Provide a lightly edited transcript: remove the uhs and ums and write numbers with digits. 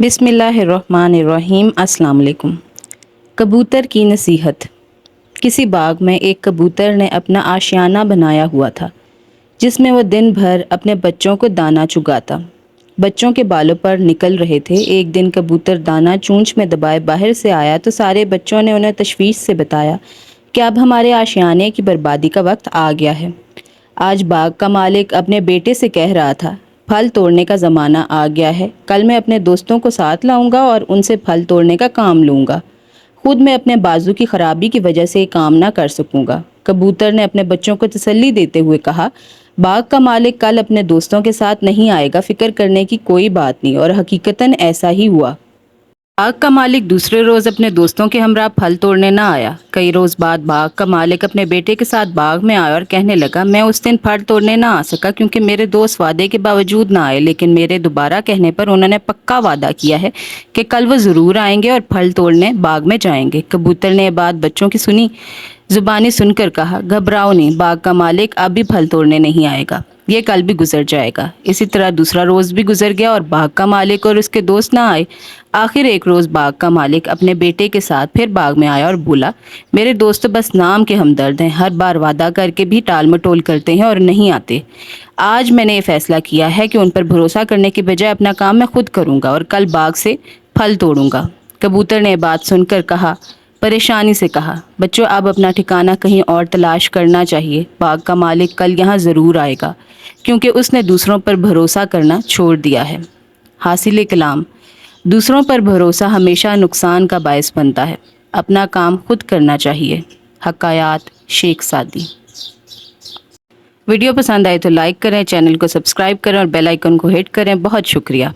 बिस्मिल्लाहिर्रहमानिर्रहीम। अस्सलाम वालेकुम। कबूतर की नसीहत। किसी बाग में एक कबूतर ने अपना आशियाना बनाया हुआ था जिसमें वह दिन भर अपने बच्चों को दाना चुगाता। बच्चों के बालों पर निकल रहे थे। एक दिन कबूतर दाना चूंच में दबाए बाहर से आया तो सारे बच्चों ने उन्हें तशवीश से बताया कि अब हमारे आशियाने की बर्बादी का वक्त आ गया है। आज बाग का मालिक अपने बेटे से कह रहा था, फल तोड़ने का ज़माना आ गया है। कल मैं अपने दोस्तों को साथ लाऊंगा और उनसे फल तोड़ने का काम लूँगा। खुद मैं अपने बाजू की खराबी की वजह से ये काम ना कर सकूंगा। कबूतर ने अपने बच्चों को तसल्ली देते हुए कहा, बाग का मालिक कल अपने दोस्तों के साथ नहीं आएगा, फिक्र करने की कोई बात नहीं। और हकीकतन ऐसा ही हुआ। बाग का मालिक दूसरे रोज अपने दोस्तों के हमरा फल तोड़ने ना आया। कई रोज बाद बाग का मालिक अपने बेटे के साथ बाग में आया और कहने लगा, मैं उस दिन फल तोड़ने ना आ सका क्योंकि मेरे दोस्त वादे के बावजूद ना आए, लेकिन मेरे दोबारा कहने पर उन्होंने पक्का वादा किया है कि कल वो जरूर आएंगे और फल तोड़ने बाग में जाएंगे। कबूतर ने ये बात बच्चों की सुनी, जुबानी सुनकर कहा, घबराओ नहीं, बाग का मालिक अब भी फल तोड़ने नहीं आएगा, ये कल भी गुजर जाएगा। इसी तरह दूसरा रोज भी गुजर गया और बाग का मालिक और उसके दोस्त ना आए। आखिर एक रोज बाग का मालिक अपने बेटे के साथ फिर बाग में आया और बोला, मेरे दोस्त बस नाम के हमदर्द हैं, हर बार वादा करके भी टाल मटोल करते हैं और नहीं आते। आज मैंने ये फैसला किया है कि उन पर भरोसा करने की बजाय अपना काम मैं खुद करूंगा और कल बाग से फल तोड़ूंगा। कबूतर ने बात सुनकर परेशानी से कहा, बच्चों अब अपना ठिकाना कहीं और तलाश करना चाहिए। बाग का मालिक कल यहाँ ज़रूर आएगा क्योंकि उसने दूसरों पर भरोसा करना छोड़ दिया है। हासिल कलाम, दूसरों पर भरोसा हमेशा नुकसान का बायस बनता है। अपना काम खुद करना चाहिए। हकायात शेख सादी। वीडियो पसंद आए तो लाइक करें, चैनल को सब्सक्राइब करें और बेल आइकन को हिट करें। बहुत शुक्रिया।